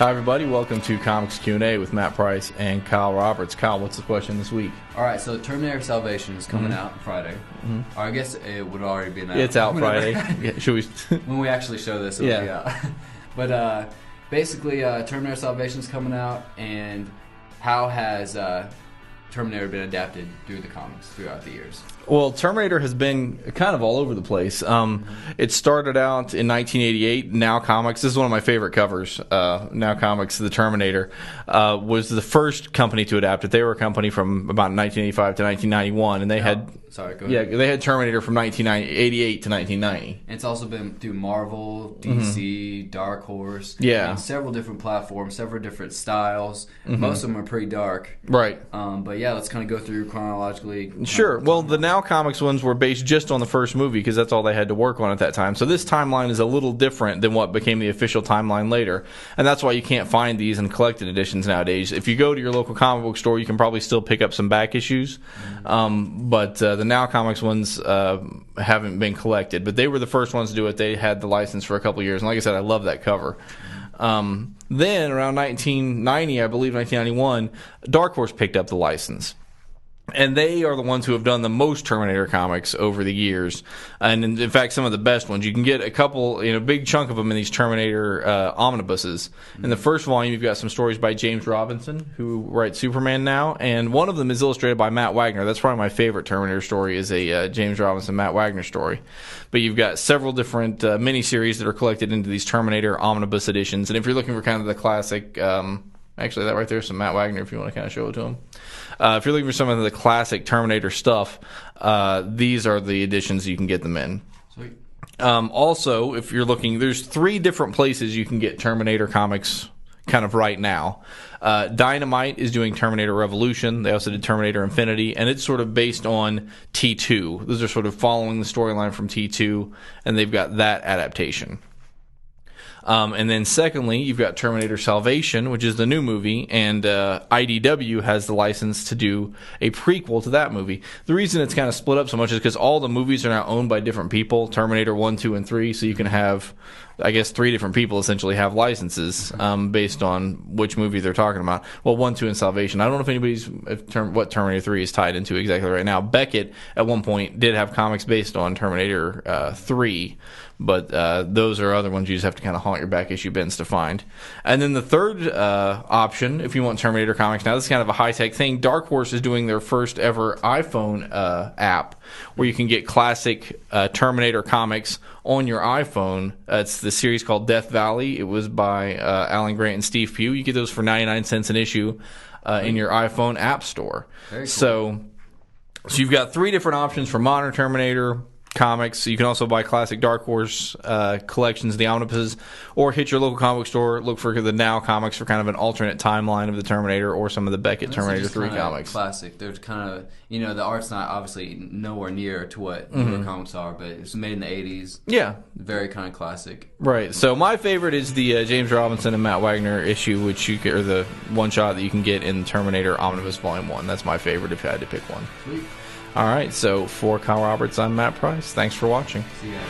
Hi, everybody. Welcome to Comics Q&A with Matt Price and Kyle Roberts. Kyle, what's the question this week? All right, so Terminator Salvation is coming out Friday. Or I guess it would already be out. It's out Friday. Yeah, should we? When we actually show this, it'll be out. But basically, Terminator Salvation is coming out, and how has Terminator been adapted through the comics throughout the years? Well, Terminator has been kind of all over the place. It started out in 1988. Now Comics, this is one of my favorite covers. Now Comics, the Terminator, was the first company to adapt it. They were a company from about 1985 to 1991, and they had... Sorry, go ahead. Yeah, they had Terminator from 1988 to 1990. And it's also been through Marvel, DC, Dark Horse. Yeah. And several different platforms, several different styles. Most of them are pretty dark. Right. But yeah, let's kind of go through chronologically. Sure. Well, the Now Comics ones were based just on the first movie because that's all they had to work on at that time. So this timeline is a little different than what became the official timeline later. And that's why you can't find these in collected editions nowadays. If you go to your local comic book store, you can probably still pick up some back issues. But the Now Comics ones haven't been collected. But they were the first ones to do it. They had the license for a couple of years. And like I said, I love that cover. Then around 1990, I believe 1991, Dark Horse picked up the license. And they are the ones who have done the most Terminator comics over the years. And in fact, some of the best ones. You can get a couple, big chunk of them in these Terminator omnibuses. In the first volume, you've got some stories by James Robinson, who writes Superman now. And one of them is illustrated by Matt Wagner. That's probably my favorite Terminator story, is a James Robinson, Matt Wagner story. But you've got several different miniseries that are collected into these Terminator omnibus editions. And if you're looking for kind of the classic... Actually, that right there is some Matt Wagner if you want to kind of show it to him. If you're looking for some of the classic Terminator stuff, these are the editions you can get them in. Sweet. Also, if you're looking, there's 3 different places you can get Terminator comics kind of right now. Dynamite is doing Terminator Revolution. They also did Terminator Infinity, and it's sort of based on T2. Those are sort of following the storyline from T2, and they've got that adaptation. And then secondly, you've got Terminator Salvation, which is the new movie, and IDW has the license to do a prequel to that movie. The reason it's kind of split up so much is because all the movies are now owned by different people, Terminator 1, 2, and 3, so you can have, I guess, 3 different people essentially have licenses based on which movie they're talking about. Well, 1, 2, and Salvation. I don't know what Terminator 3 is tied into exactly right now. Beckett, at one point, did have comics based on Terminator 3, but those are other ones you just have to kind of haunt your back issue bins to find. And then the third option, if you want Terminator comics, now this is kind of a high-tech thing. Dark Horse is doing their first ever iPhone app where you can get classic Terminator comics on your iPhone. It's the series called Death Valley. It was by Alan Grant and Steve Pugh. You get those for 99 cents an issue in your iPhone app store. Very cool. So you've got 3 different options for modern Terminator comics. You can also buy classic Dark Horse collections, the omnibuses, or hit your local comic book store, look for the Now comics for kind of an alternate timeline of the Terminator, or some of the Beckett Terminator 3 comics. Classic. They're kind of, the art's not obviously nowhere near to what newer comics are, but it's made in the 80s. Yeah. Very kind of classic. Right. So my favorite is the James Robinson and Matt Wagner issue, which or the one shot that you can get in Terminator Omnibus Volume 1. That's my favorite if I had to pick one. Sweet. All right, so for Kyle Roberts, I'm Matt Price. Thanks for watching. See ya.